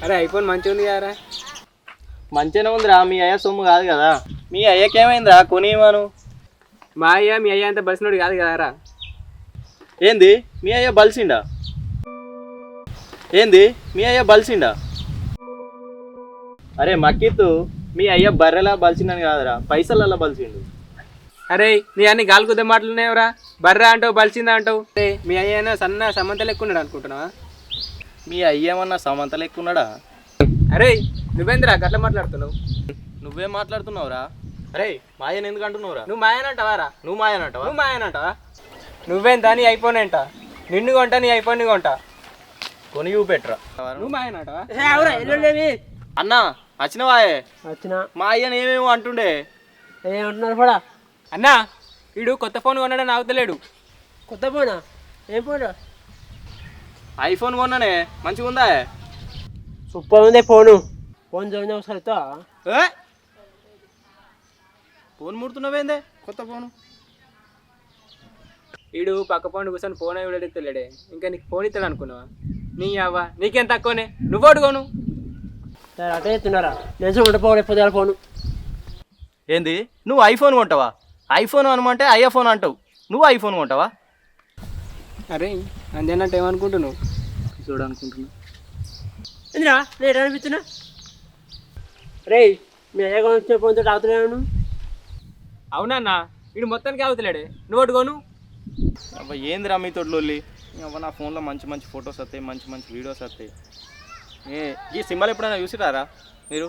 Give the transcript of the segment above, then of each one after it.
అరే ఐఫోన్ మంచిగా ఉంది కదరా. మంచిగానే ఉందిరా, మీ అయ్య సొమ్ము కాదు కదా. మీ అయ్యకేమైందిరా కొనివ్వను. మా అయ్య మీ అయ్య అంత బలిసినోడు కాదు కదరా. ఏంది మీ అయ్య బలిసిండా? ఏంది మీ అయ్య బలిసిండా? అరే మక్కిత్తు, మీ అయ్య బర్రెలా బలిసిండని కాదురా, పైసలల్లా బలిసిండు. అరే నీ అన్ని గాలి కుద్ద మాటలు ఉన్నావురా. బర్రా అంటావు బలిసిందా అంటావు. మీ అయ్య సన్న సమంత లెక్కున్నాడు అనుకుంటున్నావా? మీ అయ్య ఏమన్నా సమంత లెక్కున్నాడా? అరే నువ్వేంద్రా గట్ల మాట్లాడుతున్నావు? నువ్వేం మాట్లాడుతున్నావురా? అరే మాయని ఎందుకు అంటున్నావురా? నువ్వు మాయనంటావారా? నువ్వు మాయనంటావా? నువ్వు మాయనంటావా? నువ్వేంత నీ ఐఫోన్ ఏంట? నిన్ను కొంటా నీ ఐఫోన్ కొంటా. కొని చూపెట్రా. నువ్వు మాయనంటావా? అన్నా వచ్చినవాయే. వచ్చిన మా అయ్యని ఏమేమో అంటుండే. ఏమంటున్నారు కూడా? అన్నా వీడు కొత్త ఫోన్ కొన్నాడని ఆగుతలేడు. కొత్త ఫోనా? ఏం ఫోన్? ఐఫోన్ కొన్నానే, మంచిగా ఉందా? సూపర్ ఉంది ఫోను. ఫోన్ చూడండి ఒకసారి. ఫోన్ ముడుతున్నావేందే కొత్త ఫోను? వీడు పక్క పండు కూర్చొని ఫోన్ అవి ఎడతలేడే, ఇంకా నీకు ఫోన్ ఇస్తాడు అనుకున్నావా? నీ అవ్వ నీకేం తక్కువనే, నువ్వు అడుకోను. సరే అటే చెప్తున్నారా? నేను చూడపోవాలి పొద్దుగాల ఫోను. ఏంది నువ్వు ఐఫోన్ కొంటావా? ఐఫోన్ అనమంటే ఐఫోన్ అంటావు, నువ్వు ఐఫోన్ కొంటావా? అరే అంతేనంటే ఏమనుకుంటున్నావు? చూడనుకుంటున్నా. ఎందురా నేను ఎట్లా అనిపిస్తున్నా? రే మీ అయ్య వచ్చిన ఫోన్తో తాగుతున్నాను. అవునన్నా వీడు మొత్తానికి ఆగుతలేడే, నువ్వు అడుకోను. అబ్బా ఏందిరా మీతో లొల్లి? అవ్వ నా ఫోన్లో మంచి మంచి ఫొటోస్ వస్తాయి, మంచి మంచి వీడియోస్ వస్తాయి. ఈ సింబల్ ఎప్పుడైనా చూసిరారా మీరు?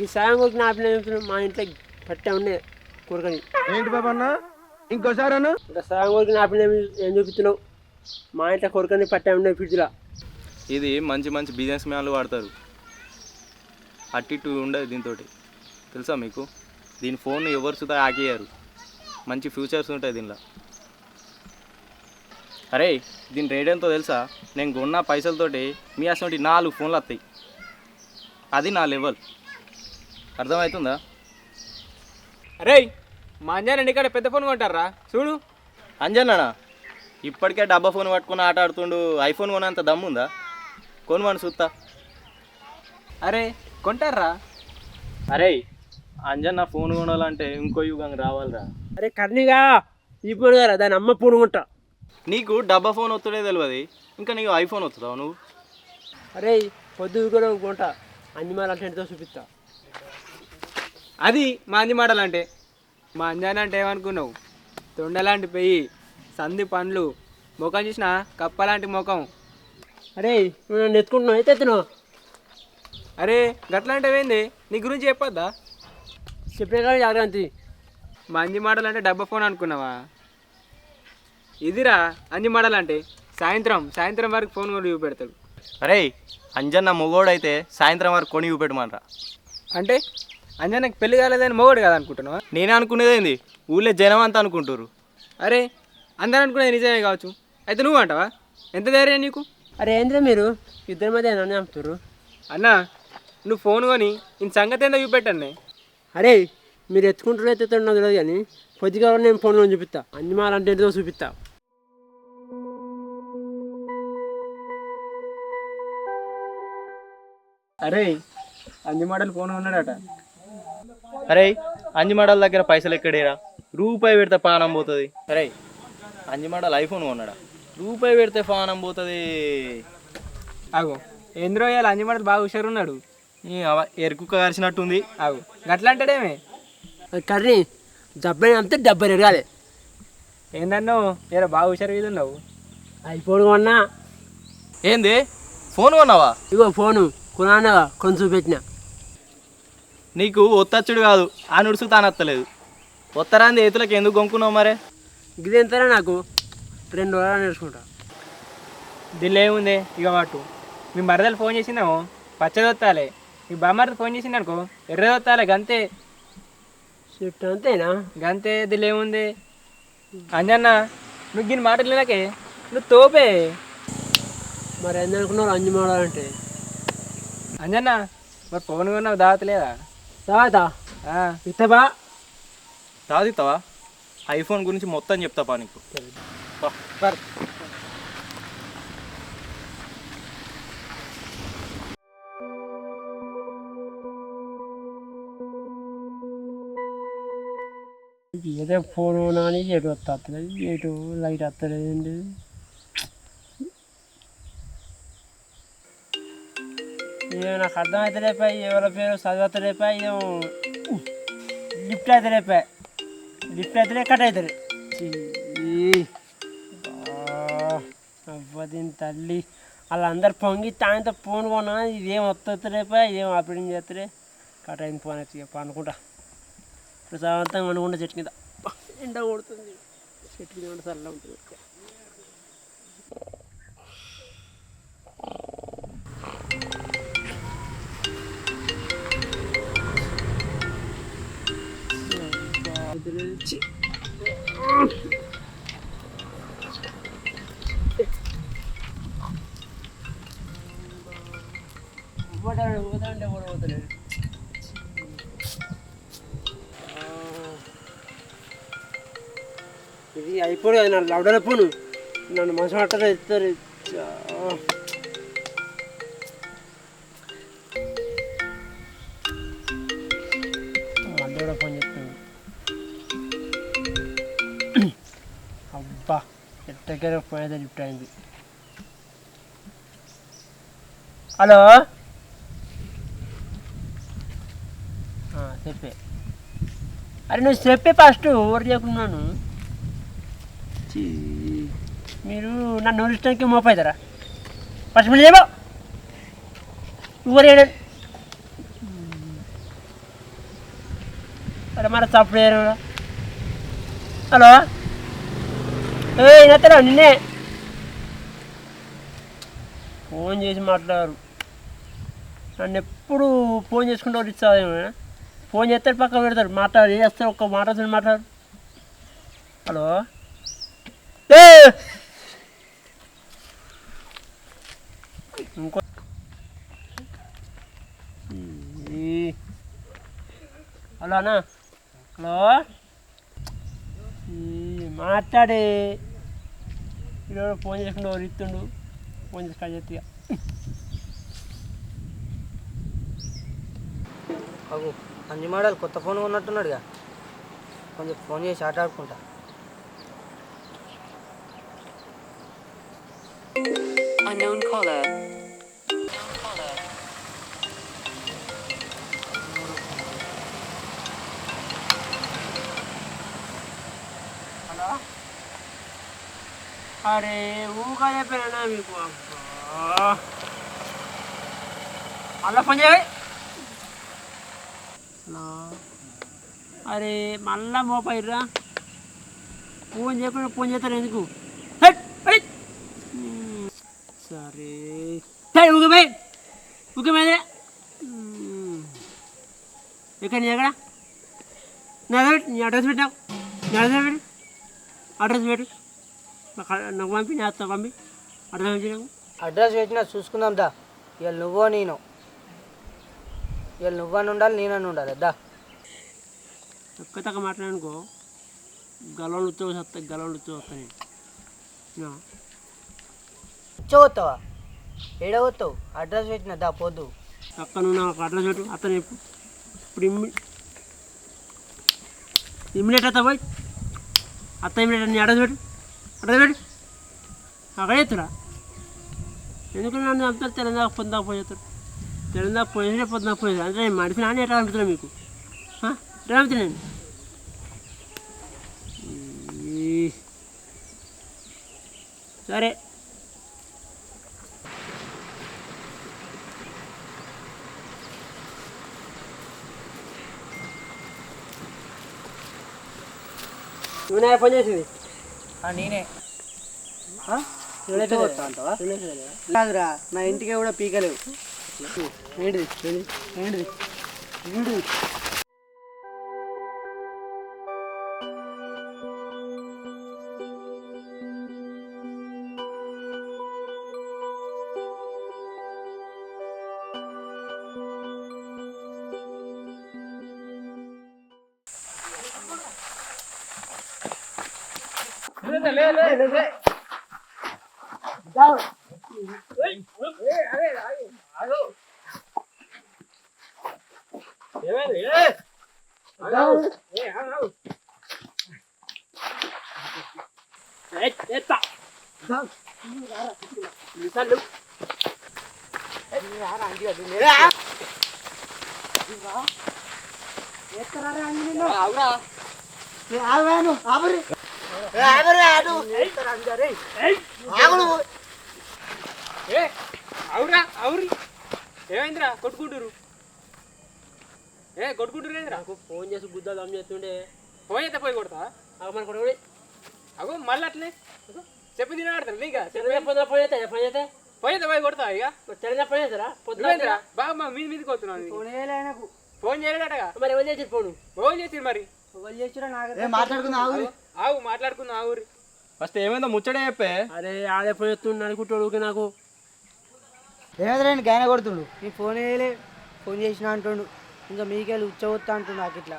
ఈ సాయం కొరికి నా పిల్లలు మా ఇంట్లో పట్టే ఉన్నాయి కూరకని. ఏంటి బాబా అన్న ఇంకోసారి అన్న? ఇంకా సాయం కొరికి నా పిల్లలు ఏం చూపిస్తున్నావు? మా ఇంట్లో కూరకని పట్టే ఉన్నాయి ఫ్రిడ్జ్లో. ఇది మంచి మంచి బిజినెస్ మ్యాన్లు వాడతారు. అట్టి ఇటు ఉండదు దీంతో, తెలుసా మీకు? దీని ఫోన్ ఎవరు సుతా ఆకేయారు. మంచి ఫ్యూచర్స్ ఉంటాయి దీనిలో. అరే దీని రేట్ ఎంతో తెలుసా? నేను కొన్న పైసలతోటి మీ అసలు 4 ఫోన్లు వస్తాయి. అది నా లెవెల్, అర్థమవుతుందా? అరే మా అంజానండి ఇక్కడ పెద్ద ఫోన్ కొంటారా చూడు. అంజనా ఇప్పటికే డబ్బా ఫోన్ పట్టుకుని ఆట ఆడుతుండు, ఐఫోన్ కొనంత దమ్ముందా? కొనుమని చూస్తా. అరే కొంటారా? అరే అంజన్న ఫోన్ కొనాలంటే ఇంకో యుగం రావాలిరా. అరే కర్ణిగా ఈ ఫోన్ కదా దాని అమ్మ ఫోన్ కొంటా. నీకు డబ్బా ఫోన్ వస్తుందే తెలియదు, ఇంకా నీకు ఐఫోన్ వస్తుందావు నువ్వు? అరే పొద్దు కూడా కొంటా, అన్ని మాల అంటే చూపిస్తా. అది మా అంజి మాటలు అంటే. మా అంజాన అంటే ఏమనుకున్నావు? తొండలాంటి పెయ్యి, సంధి పండ్లు, ముఖం చూసిన కప్పలాంటి ముఖం. అరే నువ్వు నన్ను ఎత్తుకుంటున్నావు, అయితే ఎత్తున్నావు. అరే గట్లా అంటే ఏంది? నీ గురించి చెప్పొద్దా? చెప్పిన కానీ జాగ్రత్త. మా అంజి మాటలు అంటే డబ్బా ఫోన్ అనుకున్నావా? ఇదిరా అంజి మాటలు అంటే. సాయంత్రం వరకు ఫోన్ కూడా చూపెడతాడు. అరే అంజన్న మొగోడైతే సాయంత్రం వరకు కొని చూపెట్టమనరా. అంటే అంజన్నకి పెళ్లి కాలేదని మొగోడు కదా అనుకుంటున్నావా? నేనే అనుకునేదేంది, ఊళ్ళో జనం అంతా అనుకుంటారు. అరే అందరూ అనుకునేది నిజమే కావచ్చు, అయితే నువ్వు అంటావా? ఎంత ధైర్యం నీకు? అరే ఏంద్రా మీరు ఇద్దరి మధ్య నన్ను చంపుతారు? అన్నా నువ్వు ఫోన్ కొని ఇంత సంగతి ఏందో చూపెట్టండి. అరే మీరు ఎత్తుకుంటారో ఎత్తుతారో నాకు తెలియదు కానీ పొద్దుగా నేను ఫోన్లో చూపిస్తా, అన్ని మాల అంటే ఏంటో చూపిస్తా. అరే అంజి మాటలు ఫోన్ ఉన్నాడట. అరే అంజిమాడల దగ్గర పైసలు ఎక్కడేరా? రూపాయి పెడితే పానం పోతుంది. అరే అంజిమాడలు ఐఫోన్ కొన్నాడా? రూపాయి పెడితే పానం పోతుంది. ఆగు ఏంద్రో ఇవాళ అంజి మాటలు బాగా హుషారు ఉన్నాడు. ఎరుకుక్క కలిసినట్టుంది. ఆగు గట్లా అంటాడేమే? కర్రీ డబ్బై అంతే 70 ఎరగాలి. ఏందన్నో ఇలా బాగా హుషారు మీద ఉన్నావు. ఐఫోన్ కొన్నా. ఏంది ఫోన్ కొన్నావా? ఇగో ఫోను కొనానగా కొని చూపెట్టిన. నీకు ఒత్తచ్చుడు కాదు, ఆ నుడుసు తానత్తలేదు. ఒత్తరాంది ఎతులకు ఎందుకు కొనుక్కున్నావు మరే? ఇది ఎంతరా నాకు 2 వారాలు నేర్చుకుంటా. దీనిలో ఏముంది? ఇక వాటు మీ మరదలు ఫోన్ చేసిందేమో పచ్చదొత్తాలి, మీ బామ్మర్ది ఫోన్ చేసింది అనుకో ఎర్రదొత్తాలి, గంతే. షిఫ్ట్ అంతేనా? గంతే, దీనిలో ఏముంది? అంజన్న నువ్వు దీని మాటలు లేకే నువ్వు తోపే. మరి ఎందుకున్నారు అంజి మాడాలంటే? అంజన్న మరి ఫోన్ కొన్నావు దావతలేదా? తర్వాత ఇత్తబా తాదిస్తావా? ఐఫోన్ గురించి మొత్తం చెప్తాపా నీకు. అయితే ఫోన్ నాని ఎటు వస్తలేదు ఎటు లైట్ వస్తలేదండి ఏమో నాకు అర్థం అయితే లేపాయి ఎవరి పేరు చదివితే లేపాయి ఏమో లిఫ్ట్ అయితే లేపాయి లిఫ్ట్ అయితే కట్ అవుతుంది అవ్వదీని తల్లి వాళ్ళందరూ పొంగి తాయంతో ఫోన్ కొన్నా ఇదేం వస్తలేపాయి ఇదేం ఆపరేటింగ్ చేస్తలే కట్ అయింది ఫోన్ అయితే అనుకుంటా ప్రశాంతంగా అనుకుంటా చెట్టు మీద ఎండ కొడుతుంది చెట్టు మీద ఉంటే చల్లగా ఉంటుంది పోతాంటే కూడా పోతలేదు ఇది అయిపోయి నా లౌడల పోను నన్ను మంచి మాటలు ఇస్తారు మళ్ళీ కూడా ఫోన్ చెప్తాను అబ్బా ఎట్టకేర పోయేది లిఫ్ట్ అయింది హలో చెప్పే అరే నువ్వు చెప్పే ఫస్ట్ ఎవరు చెప్పుకున్నాను మీరు నన్ను నోరిస్తానికి మోపవుతారా ఫస్ట్ మీరు చెప్పు ఎవరు అరే మరి తప్పుడు హలో నత్తరా నిన్నే ఫోన్ చేసి మాట్లాడారు నన్ను ఎప్పుడు ఫోన్ చేసుకుంటూ ఇస్తాదేమో ఫోన్ చేస్తారు పక్కన పెడతారు మాట్లాడు ఏం చేస్తారు ఒక్క మాట్లాడుతుంది మాట్లాడు హలో ఇంకో హలో అన్నా హలో మాట్లాడే ఈరోజు ఫోన్ చేసుకుంటూ ఎవరు ఇస్తుండు ఫోన్ చేసి కాదు చెప్తా అవు అంజి మోడల్ కొత్త ఫోన్ కొన్నట్టున్నాడుగా కొంచెం ఫోన్ చేసి ఆట ఆడుకుంటా Unknown caller. హలో అరే ఊగా చెప్పానా మీకు అబ్బా మళ్ళా ఫోన్ చేయాలి హలో అరే మళ్ళా మోపైర్రా ఫోన్ చేయకుండా ఫోన్ చేస్తారు ఎందుకు సరే ఊగమే ఊగమేదే ఎక్కడ నీ ఎక్కడ నీ అడ్రస్ పెట్టావు నీ అడ్రస్ పెట్టు అడ్రస్ పెట్టు నాకు పంపి నేను పంపి అడ్రస్ పంపి నాకు అడ్రస్ పెట్టినా చూసుకుందాం దా ఇవాళ నువ్వో నేను ఇవాళ నువ్వని ఉండాలి నేనని ఉండాలి దా తక్కువ తక్కువ మాట్లాడనుకో గలవలు ఉత్సవం వస్తాయి గలవలు ఉత్సవం వస్తాయి వచ్చవస్తావా ఏడవస్తావు అడ్రస్ పెట్టినా దా పోద్దు అక్క నువ్వు నాకు అడ్రస్ పెట్టు అతను ఇప్పుడు ఇమ్మీడియట్ వస్తా పోయి అత్త ఇమ్మీడియట్ నీ అడ్రస్ పెట్టు అక్కడ చెప్తురా ఎందుకంటే నన్ను అంతా తెలంగాణ పొందాక పోయేస్తారు తెలంగాణ పోయేసే పొందాక పోయేది అంటే నేను మడిసి నాన్న ఎట్లా అడుగుతున్నా మీకు ఎట్లా అడుగుతున్నాను సరే నువ్వు పని చేసింది నేనే కాదురా నా ఇంటికి కూడా పీకలేవు ఏంటిది ఏంటిది ఏంటిది ఎత్తా నిమిషాలు ఏ అవురా అవురి ఏమైందిరా కొట్టుకుంటురు కొట్టుకుంటురు ఏందిరా నాకు ఫోన్ చేసి గుద్దాలు దమ్ చేస్తుండే పోయి అయితే పోయి కొడతా మన కొడుకు అగో మళ్ళీ అట్లే చెప్పి తినబడతారు నీక ఫోన్ చేస్తే పోయి అయితే పోయి కొడతా ఇక తెలియదా ఫోన్ చేస్తారా పొద్దున బాగా మీదకి వస్తున్నాను ఫోన్ చేయలే నాకు ఫోన్ చేయలేదటగా మరి ఎవరు చేసి ఫోన్ ఫోన్ చేసి మరి ఎవరు చేసిరా నాకు మాట్లాడుకుందాం ఆవు మాట్లాడుకుందాం ఆ ఊరి ఫస్ట్ ఏమైందో ముచ్చడే చెప్పే. అరే ఆడే ఫోన్ చేస్తుండే అనుకుంటాడు నాకు ఏమైందండి గాయన కొడుతుండు నీ ఫోన్ చేయలే ఫోన్ చేసిన అంటుండు ఇంకా మీకెళ్ళి ఉచ్చవత్తా అంటుండు నాకు ఇట్లా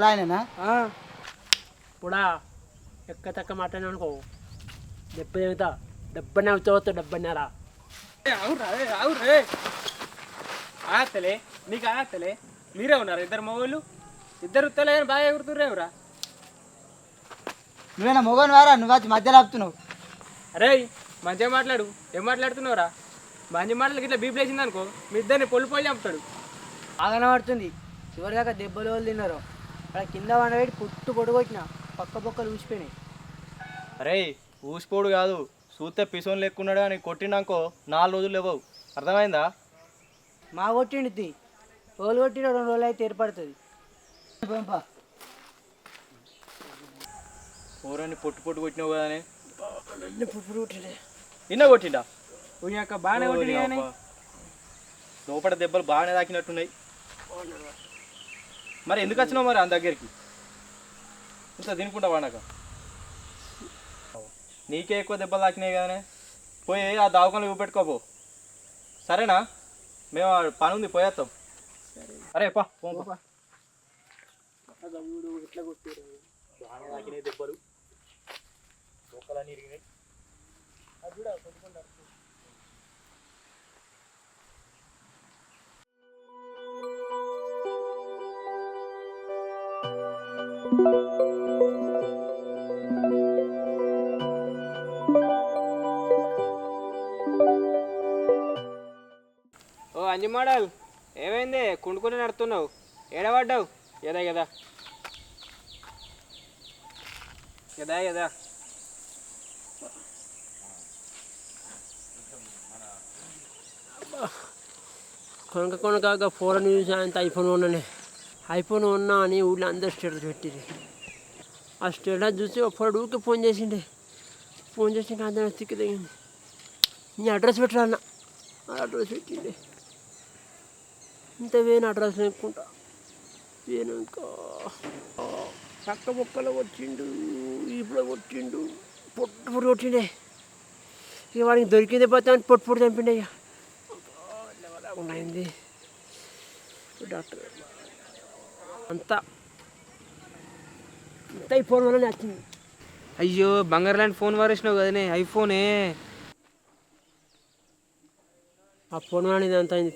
ఆయననా కూడా ఎక్క తక్క మాట్లాడినా అనుకో డెబ్బై డబ్బనే వచ్చవస్తా డబ్బన్నారా అవురా అవురే ఆస్తలే నీకు ఆస్తలే మీరే ఉన్నారు ఇద్దరు మగోళ్ళు ఇద్దరు ఉత్తలే బాగా ఎగురుతుర్రేవురా నువ్వేనా మొగన్ వారా నువ్వు వచ్చి మధ్యలో ఆపుతున్నావు అరే మంచిగా మాట్లాడు ఏం మాట్లాడుతున్నావురా మంచి మాటలకి ఇట్లా బీప్ లేచింది అనుకో మీ ఇద్దరిని పొల్లి చంపుతాడు బాగానే పడుతుంది చివరిదాకా దెబ్బలు వాళ్ళు తిన్నారు అక్కడ కింద వండబెట్టి పుట్టు పొడుగొచ్చిన పక్క పక్కలు ఊసిపోయినాయి. అరే ఊసిపోడు కాదు చూస్తే పిసోన్ లెక్కున్నాడు అని కొట్టినాకో 4 రోజులు లేవవు. అర్థమైందా? మా కొట్టిండి రోజులు కొట్టిన 2 రోజులు అయితే ఏర్పడుతుంది. ఊరని పొట్టు కొట్టినావు కదనే నిన్న కొట్టిండా కొట్టిండా బాగానే కొట్టి లోపల దెబ్బలు బాగానే తాకినట్టున్నాయి. మరి ఎందుకు వచ్చినావు మరి ఆయన దగ్గరికి ఇంత తినుకుంటా వాడక? నీకే ఎక్కువ దెబ్బలు తాకినాయి కదనే, పోయి ఆ దావకంలో చూపెట్టుకోపో. సరేనా? మేము పని ఉంది పోయేస్తాం. అరే పా ఎట్లా కొట్టారు బాగా తాకినాయి దెబ్బలు లోకలన్నీ ఇరిగినాయి. అది కూడా కొట్టుకుంటారు. ఓ అంజి మోడల్ ఏమైంది కుండుకుని నడుతున్నావు? ఏడబడ్డావు? కదా కదా కదా కదా కొనక ఫోన్ న్యూస్ అంత ఐఫోన్ కొన్నానే. ఐఫోన్ కొన్నా అని ఊళ్ళో అందరు స్టేటస్ పెట్టింది. ఆ స్టేటస్ చూసి ఒకడు ఊరికే ఫోన్ చేసిండే. ఫోన్ చేసి ఇంకా అందరూ తిక్కి తగింది. నీ అడ్రస్ పెట్టరా అన్న, ఆ అడ్రస్ పెట్టిండే. ఇంత వేరే అడ్రస్ లేకుంటా వేనాక పక్క బొక్కలో వచ్చిండు, ఇప్పుడు కొట్టిండు, పొట్టు కొట్టిండే. ఇక వాడికి దొరికిందే పోతే అని పొట్టు చంపిండే. ఇక ఉన్నాయింది డాక్టర్ అంతా అంతా ఈ ఫోన్ వల్ల వచ్చింది. అయ్యో బంగారు లాంటి ఫోన్ వారేసినావు కదనే ఐఫోనే. ఆ ఫోన్ వల్ల అంత అయింది.